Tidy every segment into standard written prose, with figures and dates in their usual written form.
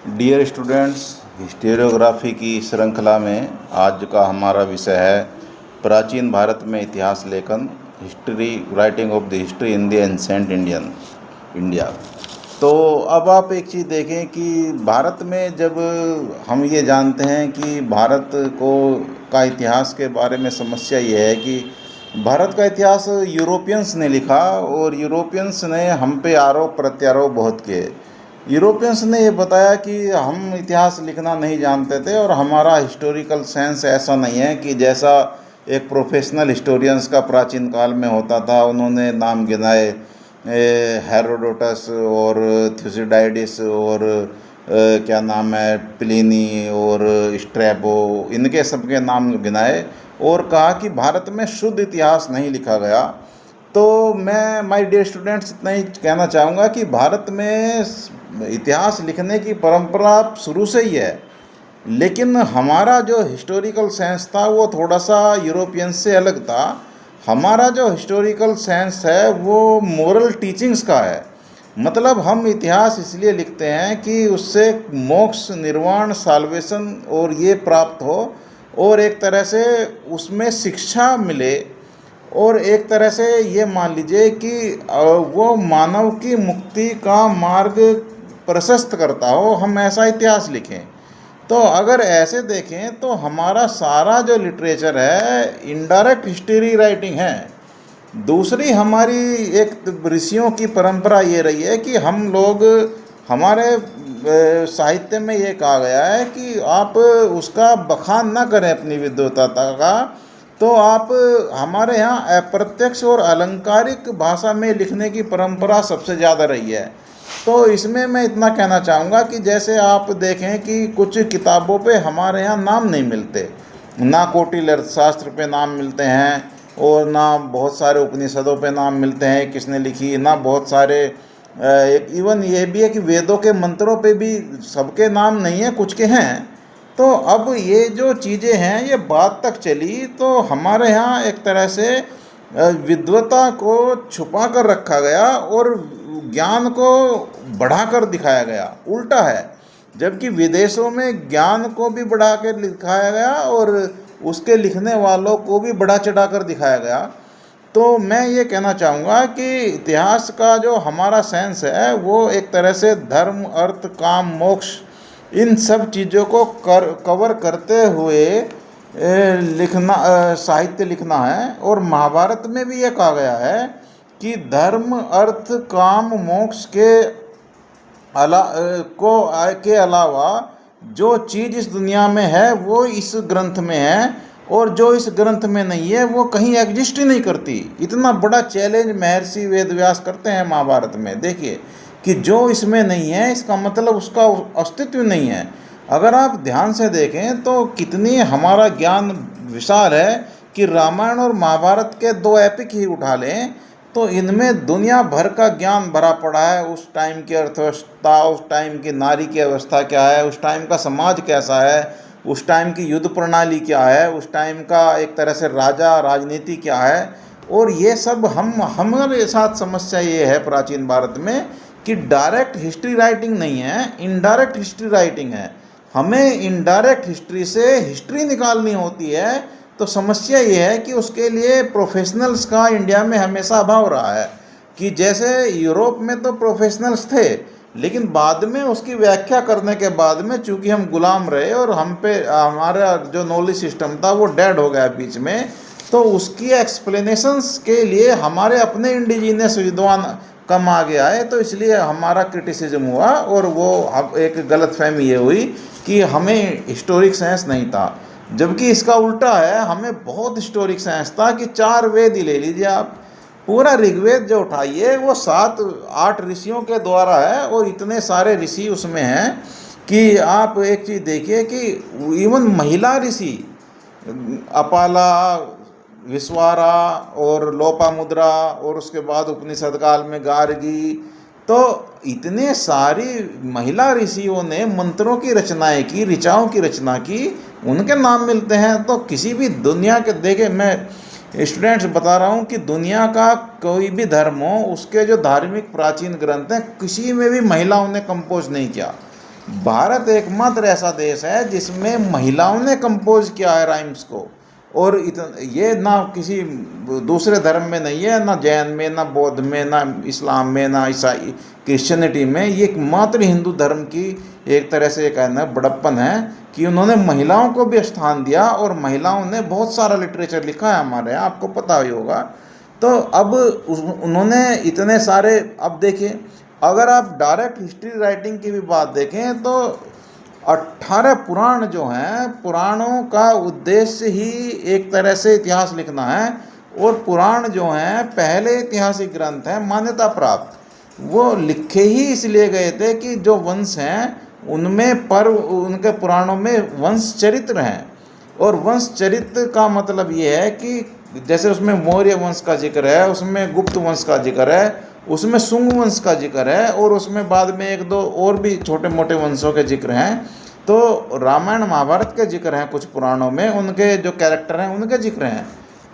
Dear students, historiography की श्रृंखला में आज का हमारा विषय है प्राचीन भारत में इतिहास लेखन, history writing of the history in the ancient India. तो अब आप एक चीज़ देखें कि भारत में जब हम ये जानते हैं कि भारत को का इतिहास के बारे में समस्या ये है कि भारत का इतिहास यूरोपियंस ने लिखा और यूरोपियंस ने हम पे आरोप प्रत्यारोप बहुत किए। यूरोपियंस ने ये बताया कि हम इतिहास लिखना नहीं जानते थे और हमारा हिस्टोरिकल सेंस ऐसा नहीं है कि जैसा एक प्रोफेशनल हिस्टोरियंस का प्राचीन काल में होता था। उन्होंने नाम गिनाए, हेरोडोटस और थ्यूसिडाइडिस और क्या नाम है, प्लिनी और स्ट्रैबो, इनके सबके नाम गिनाए और कहा कि भारत में शुद्ध इतिहास नहीं लिखा गया। तो मैं माय डियर स्टूडेंट्स इतना ही कहना चाहूँगा कि भारत में इतिहास लिखने की परंपरा शुरू से ही है, लेकिन हमारा जो हिस्टोरिकल सेंस था वो थोड़ा सा यूरोपियन से अलग था। हमारा जो हिस्टोरिकल सेंस है वो मोरल टीचिंग्स का है। मतलब हम इतिहास इसलिए लिखते हैं कि उससे मोक्ष, निर्वाण, साल्वेशन और ये प्राप्त हो और एक तरह से उसमें शिक्षा मिले और एक तरह से ये मान लीजिए कि वो मानव की मुक्ति का मार्ग प्रशस्त करता हो, हम ऐसा इतिहास लिखें। तो अगर ऐसे देखें तो हमारा सारा जो लिटरेचर है इनडायरेक्ट हिस्ट्री राइटिंग है। दूसरी हमारी एक ऋषियों की परंपरा ये रही है कि हम लोग, हमारे साहित्य में ये कहा गया है कि आप उसका बखान ना करें अपनी विद्वता का, तो आप, हमारे यहाँ अप्रत्यक्ष और अलंकारिक भाषा में लिखने की परंपरा सबसे ज़्यादा रही है। तो इसमें मैं इतना कहना चाहूँगा कि जैसे आप देखें कि कुछ किताबों पे हमारे यहाँ नाम नहीं मिलते, ना कोटिल अर्थशास्त्र पे नाम मिलते हैं और ना बहुत सारे उपनिषदों पे नाम मिलते हैं किसने लिखी, ना बहुत सारे इवन ये भी है कि वेदों के मंत्रों पे भी सबके नाम नहीं है, कुछ के हैं। तो अब ये जो चीज़ें हैं ये बाद तक चली, तो हमारे यहाँ एक तरह से विद्वता को छुपा कर रखा गया और ज्ञान को बढ़ा कर दिखाया गया। उल्टा है, जबकि विदेशों में ज्ञान को भी बढ़ा कर दिखाया गया और उसके लिखने वालों को भी बढ़ा चढ़ा कर दिखाया गया। तो मैं ये कहना चाहूँगा कि इतिहास का जो हमारा सेंस है वो एक तरह से धर्म, अर्थ, काम, मोक्ष, इन सब चीज़ों को कवर करते हुए लिखना, साहित्य लिखना है। और महाभारत में भी ये कहा गया है कि धर्म, अर्थ, काम, मोक्ष के अलावा जो चीज़ इस दुनिया में है वो इस ग्रंथ में है और जो इस ग्रंथ में नहीं है वो कहीं एग्जिस्ट ही नहीं करती। इतना बड़ा चैलेंज महर्षि वेदव्यास करते हैं महाभारत में। देखिए कि जो इसमें नहीं है इसका मतलब उसका अस्तित्व नहीं है। अगर आप ध्यान से देखें तो कितनी हमारा ज्ञान विशाल है कि रामायण और महाभारत के दो एपिक ही उठा लें तो इनमें दुनिया भर का ज्ञान भरा पड़ा है। उस टाइम की अर्थव्यवस्था, उस टाइम की नारी की अवस्था क्या है, उस टाइम का समाज कैसा है, उस टाइम की युद्ध प्रणाली क्या है, उस टाइम का एक तरह से राजा राजनीति क्या है। और ये सब हमारे साथ समस्या ये है प्राचीन भारत में कि डायरेक्ट हिस्ट्री राइटिंग नहीं है, इनडायरेक्ट हिस्ट्री राइटिंग है। हमें इनडायरेक्ट हिस्ट्री से हिस्ट्री निकालनी होती है। तो समस्या ये है कि उसके लिए प्रोफेशनल्स का इंडिया में हमेशा अभाव रहा है कि जैसे यूरोप में तो प्रोफेशनल्स थे, लेकिन बाद में उसकी व्याख्या करने के बाद में चूंकि हम गुलाम रहे और हम पे हमारा जो नॉलेज सिस्टम था वो डेड हो गया बीच में, तो उसकी एक्सप्लेनेशंस के लिए हमारे अपने इंडिजीनियस विद्वान कम आगे आए। तो इसलिए हमारा क्रिटिसिज्म हुआ और वो अब एक गलतफहमी ये हुई कि हमें हिस्टोरिक सेंस नहीं था, जबकि इसका उल्टा है, हमें बहुत हिस्टोरिक सेंस था कि 4 वेद ही ले लीजिए आप, पूरा ऋग्वेद जो उठाइए वो 7-8 ऋषियों के द्वारा है और इतने सारे ऋषि उसमें हैं कि आप एक चीज़ देखिए कि इवन महिला ऋषि अपाला, विश्वारा और लोपामुद्रा और उसके बाद उपनिषद काल में गार्गी, तो इतने सारी महिला ऋषियों ने मंत्रों की रचनाएं की, ऋचाओं की रचना की, उनके नाम मिलते हैं। तो किसी भी दुनिया के, देखे मैं स्टूडेंट्स बता रहा हूँ कि दुनिया का कोई भी धर्म हो उसके जो धार्मिक प्राचीन ग्रंथ हैं किसी में भी महिलाओं ने कंपोज नहीं किया। भारत एकमात्र ऐसा देश है जिसमें महिलाओं ने कंपोज किया है राइम्स को। और ये ना किसी दूसरे धर्म में नहीं है, ना जैन में, ना बौद्ध में, ना इस्लाम में, ना ईसाई क्रिश्चियनिटी में। ये एकमात्र हिंदू धर्म की एक तरह से कहना बड़प्पन है कि उन्होंने महिलाओं को भी स्थान दिया, और महिलाओं ने बहुत सारा लिटरेचर लिखा है हमारे यहाँ, आपको पता ही होगा। तो अब उन्होंने इतने सारे, अब देखिए अगर आप डायरेक्ट हिस्ट्री राइटिंग की भी बात देखें तो 18 पुराण जो हैं, पुराणों का उद्देश्य ही एक तरह से इतिहास लिखना है। और पुराण जो हैं पहले ऐतिहासिक ग्रंथ हैं मान्यता प्राप्त, वो लिखे ही इसलिए गए थे कि जो वंश हैं उनमें पर्व, उनके पुराणों में वंश चरित्र हैं। और वंश चरित्र का मतलब ये है कि जैसे उसमें मौर्य वंश का जिक्र है, उसमें गुप्त वंश का जिक्र है, उसमें शुंग वंश का जिक्र है, और उसमें बाद में एक दो और भी छोटे मोटे वंशों के जिक्र हैं। तो रामायण महाभारत के जिक्र हैं कुछ पुराणों में, उनके जो कैरेक्टर हैं उनके जिक्र हैं।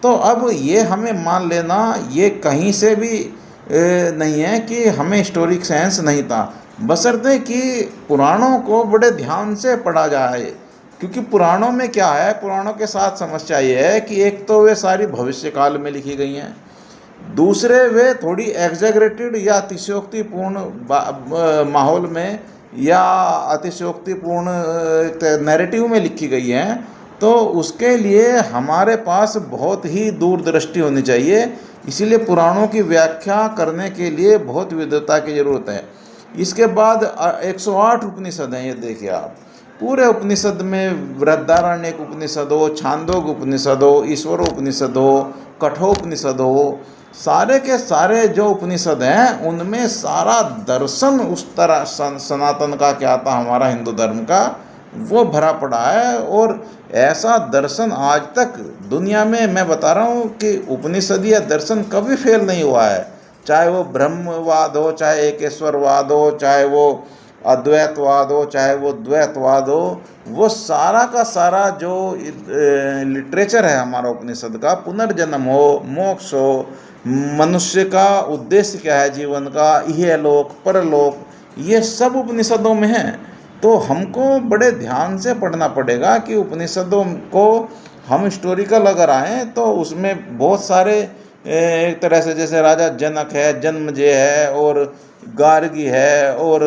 तो अब ये हमें मान लेना ये कहीं से भी नहीं है कि हमें हिस्टोरिक सेंस नहीं था, बशर्ते कि पुराणों को बड़े ध्यान से पढ़ा जाए। क्योंकि पुराणों में क्या है, पुराणों के साथ समस्या ये है कि एक तो वे सारी भविष्य काल में लिखी गई हैं, दूसरे वे थोड़ी एग्जैगरेटेड या अतिशयोक्तिपूर्ण माहौल में या अतिशयोक्तिपूर्ण नैरेटिव में लिखी गई हैं। तो उसके लिए हमारे पास बहुत ही दूरदृष्टि होनी चाहिए। इसीलिए पुराणों की व्याख्या करने के लिए बहुत विद्वता की ज़रूरत है। इसके बाद 108 उपनिषद हैं, ये देखिए आप, पूरे उपनिषद में बृहदारण्यक उपनिषद हो, छांदोग्य उपनिषद हो, ईश्वर उपनिषद हो, कठोपनिषद हो, सारे के सारे जो उपनिषद हैं उनमें सारा दर्शन उस तरह सनातन का क्या था, हमारा हिंदू धर्म का, वो भरा पड़ा है। और ऐसा दर्शन आज तक दुनिया में, मैं बता रहा हूँ कि उपनिषदीय दर्शन कभी फेल नहीं हुआ है। चाहे वो ब्रह्मवाद हो, चाहे एकेश्वरवाद हो, चाहे वो अद्वैतवाद हो, चाहे वो द्वैतवाद हो, वो सारा का सारा जो लिटरेचर है हमारा उपनिषद का, पुनर्जन्म हो, मोक्ष हो, मनुष्य का उद्देश्य क्या है जीवन का, यह लोक परलोक, ये सब उपनिषदों में है। तो हमको बड़े ध्यान से पढ़ना पड़ेगा कि उपनिषदों को हम हिस्टोरिकल अगर आएँ तो उसमें बहुत सारे एक तरह से, जैसे राजा जनक है, जन्मजय है, और गार्गी है, और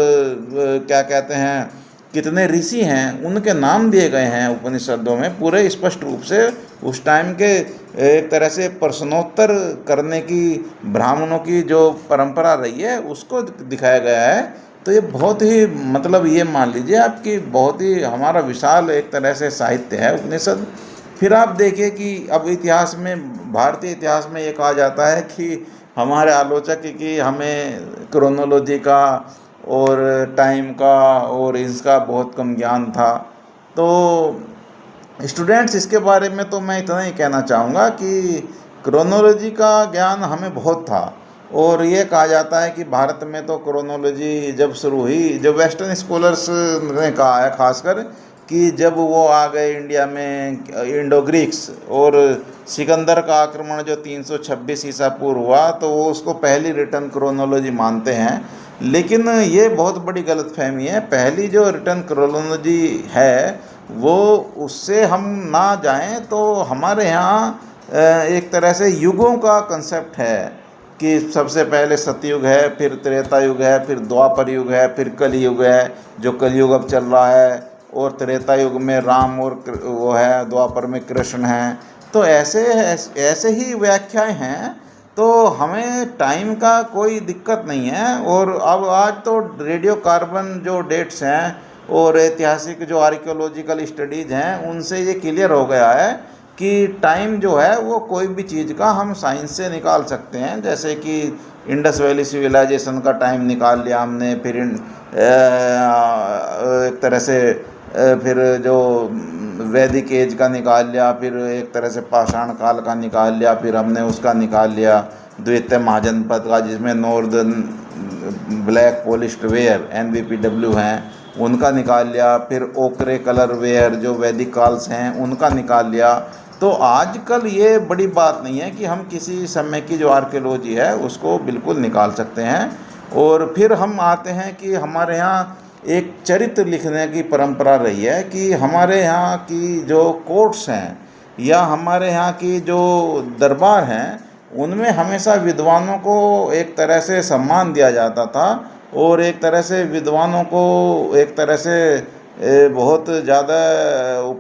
क्या कहते हैं, कितने ऋषि हैं, उनके नाम दिए गए हैं उपनिषदों में पूरे स्पष्ट रूप से। उस टाइम के एक तरह से प्रश्नोत्तर करने की ब्राह्मणों की जो परंपरा रही है उसको दिखाया गया है। तो ये बहुत ही, मतलब ये मान लीजिए आपकी बहुत ही हमारा विशाल एक तरह से साहित्य है उपनिषद। फिर आप देखिए कि अब इतिहास में, भारतीय इतिहास में ये कहा जाता है कि हमारे आलोचक कि हमें क्रोनोलॉजी का और टाइम का और इसका बहुत कम ज्ञान था। तो स्टूडेंट्स, इसके बारे में तो मैं इतना ही कहना चाहूँगा कि क्रोनोलॉजी का ज्ञान हमें बहुत था। और ये कहा जाता है कि भारत में तो क्रोनोलॉजी जब शुरू हुई, जब वेस्टर्न स्कॉलर्स ने कहा है खासकर, कि जब वो आ गए इंडिया में इंडो ग्रीक्स, और सिकंदर का आक्रमण जो 326 ईसा पूर्व हुआ, तो वो उसको पहली रिटर्न क्रोनोलॉजी मानते हैं। लेकिन ये बहुत बड़ी गलतफहमी है। पहली जो रिटर्न क्रोनोलॉजी है वो, उससे हम ना जाएं तो हमारे यहाँ एक तरह से युगों का कंसेप्ट है कि सबसे पहले सतयुग है, फिर त्रेता युग है, फिर द्वापर युग है, फिर कलयुग है, जो कलयुग अब चल रहा है, और त्रेता युग में राम और वो है, द्वापर में कृष्ण हैं। तो ऐसे ही व्याख्याएं हैं। तो हमें टाइम का कोई दिक्कत नहीं है। और अब आज तो रेडियो कार्बन जो डेट्स हैं और ऐतिहासिक जो आर्कियोलॉजिकल स्टडीज़ हैं, उनसे ये क्लियर हो गया है कि टाइम जो है वो कोई भी चीज़ का हम साइंस से निकाल सकते हैं। जैसे कि इंडस वैली सिविलाइजेशन का टाइम निकाल लिया हमने, फिर एक तरह से फिर जो वैदिक एज का निकाल लिया, फिर एक तरह से पाषाण काल का निकाल लिया, फिर हमने उसका निकाल लिया द्वितीय महाजनपद का, जिसमें northern black polished where NBPW हैं, उनका निकाल लिया, फिर ओकरे कलर वेयर जो वैदिक काल से हैं उनका निकाल लिया। तो आजकल ये बड़ी बात नहीं है कि हम किसी समय की जो आर्कियोलॉजी है उसको बिल्कुल निकाल सकते हैं। और फिर हम आते हैं कि हमारे यहाँ एक चरित्र लिखने की परंपरा रही है कि हमारे यहाँ की जो कोर्ट्स हैं या हमारे यहाँ की जो दरबार हैं, उनमें हमेशा विद्वानों को एक तरह से सम्मान दिया जाता था और एक तरह से विद्वानों को एक तरह से बहुत ज़्यादा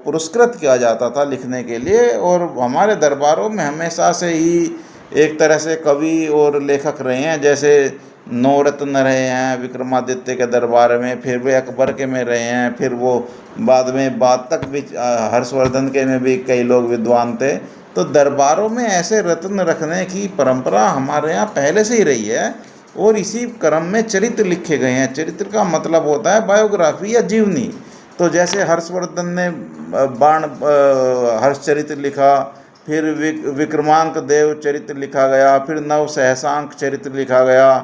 पुरस्कृत किया जाता था लिखने के लिए। और हमारे दरबारों में हमेशा से ही एक तरह से कवि और लेखक रहे हैं, जैसे नवरत्न रहे हैं विक्रमादित्य के दरबार में, फिर वे अकबर के में रहे हैं, फिर वो बाद में बाद तक भी हर्षवर्धन के में भी कई लोग विद्वान थे। तो दरबारों में ऐसे रत्न रखने की परंपरा हमारे यहाँ पहले से ही रही है और इसी क्रम में चरित्र लिखे गए हैं। चरित्र का मतलब होता है बायोग्राफी या जीवनी। तो जैसे हर्षवर्धन ने बाण हर्षचरित्र लिखा, फिर विक्रमांक देव चरित्र लिखा गया, फिर नव सहसांक चरित्र लिखा गया,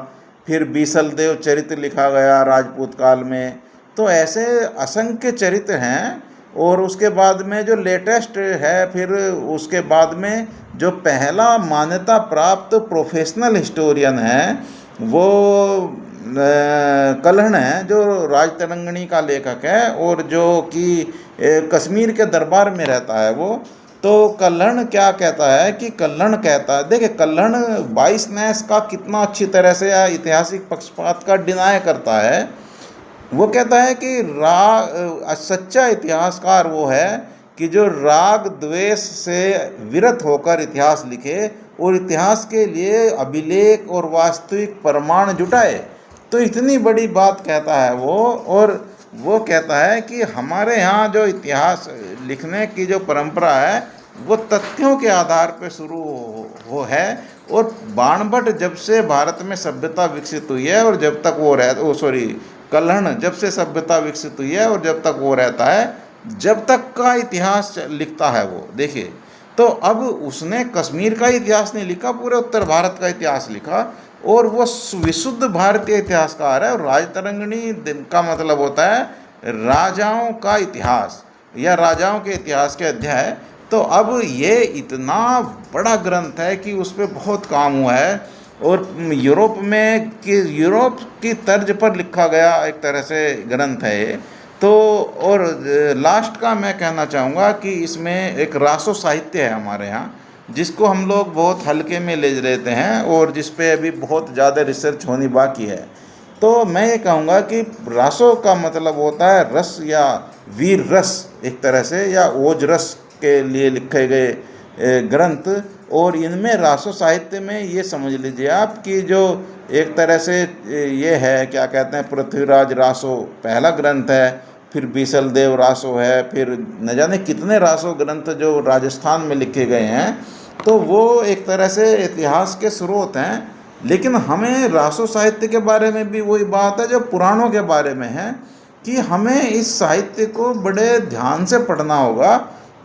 फिर बीसल देव चरित्र लिखा गया राजपूत काल में। तो ऐसे असंख्य चरित्र हैं। और उसके बाद में जो लेटेस्ट है, फिर उसके बाद में जो पहला मान्यता प्राप्त प्रोफेशनल हिस्टोरियन है वो कल्हण है, जो राजतरंगिणी का लेखक है और जो कि कश्मीर के दरबार में रहता है वो। तो कल्हण क्या कहता है कि कल्हण कहता है, देखिए कल्हण बाईसनेस का कितना अच्छी तरह से या ऐतिहासिक पक्षपात का डिनाय करता है। वो कहता है कि सच्चा इतिहासकार वो है कि जो राग द्वेष से विरत होकर इतिहास लिखे और इतिहास के लिए अभिलेख और वास्तविक प्रमाण जुटाए। तो इतनी बड़ी बात कहता है वो। और वो कहता है कि हमारे यहाँ जो इतिहास लिखने की जो परंपरा है वो तथ्यों के आधार पर शुरू हो है। और बाणभट्ट जब से भारत में सभ्यता विकसित हुई है और जब तक वो कल्हण जब से सभ्यता विकसित हुई है और जब तक वो रहता है, जब तक का इतिहास लिखता है वो। देखिए, तो अब उसने कश्मीर का इतिहास नहीं लिखा, पूरे उत्तर भारत का इतिहास लिखा और वो विशुद्ध भारतीय इतिहासकार है। और राजतरंगिणी का मतलब होता है राजाओं का इतिहास या राजाओं के इतिहास के अध्याय। तो अब ये इतना बड़ा ग्रंथ है कि उस पर बहुत काम हुआ है और यूरोप की तर्ज पर लिखा गया एक तरह से ग्रंथ है ये। तो और लास्ट का मैं कहना चाहूँगा कि इसमें एक रासो साहित्य है हमारे यहाँ, जिसको हम लोग बहुत हल्के में ले लेते हैं और जिस पे अभी बहुत ज़्यादा रिसर्च होनी बाकी है। तो मैं ये कहूँगा कि रासो का मतलब होता है रस या वीर रस एक तरह से, या ओज रस के लिए लिखे गए ग्रंथ। और इनमें रासो साहित्य में ये समझ लीजिए आप कि जो एक तरह से ये है, क्या कहते हैं, पृथ्वीराज रासो पहला ग्रंथ है, फिर बीसल देव रासो है, फिर न जाने कितने रासो ग्रंथ जो राजस्थान में लिखे गए हैं। तो वो एक तरह से इतिहास के स्रोत हैं। लेकिन हमें रासो साहित्य के बारे में भी वही बात है जो पुराणों के बारे में है कि हमें इस साहित्य को बड़े ध्यान से पढ़ना होगा,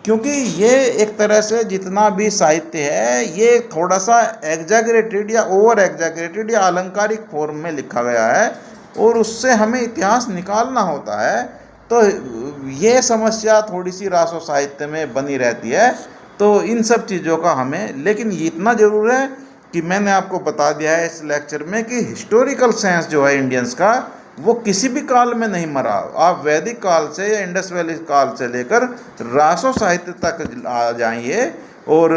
क्योंकि ये एक तरह से जितना भी साहित्य है ये थोड़ा सा एग्जैगरेटेड या ओवर एग्जैगरेटेड या अलंकारिक फॉर्म में लिखा गया है और उससे हमें इतिहास निकालना होता है। तो ये समस्या थोड़ी सी रासो साहित्य में बनी रहती है। तो इन सब चीज़ों का हमें, लेकिन इतना ज़रूर है कि मैंने आपको बता दिया है इस लेक्चर में कि हिस्टोरिकल सेंस जो है इंडियंस का वो किसी भी काल में नहीं मरा। आप वैदिक काल से या इंडस वैली काल से लेकर रासो साहित्य तक आ जाइए और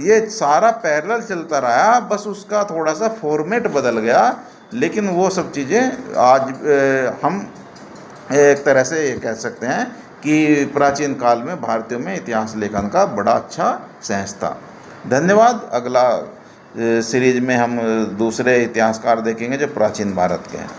ये सारा पैरेलल चलता रहा, बस उसका थोड़ा सा फॉर्मेट बदल गया। लेकिन वो सब चीज़ें आज हम एक तरह से ये कह सकते हैं कि प्राचीन काल में भारतीयों में इतिहास लेखन का बड़ा अच्छा सेंस था। धन्यवाद। अगला सीरीज में हम दूसरे इतिहासकार देखेंगे जो प्राचीन भारत के हैं।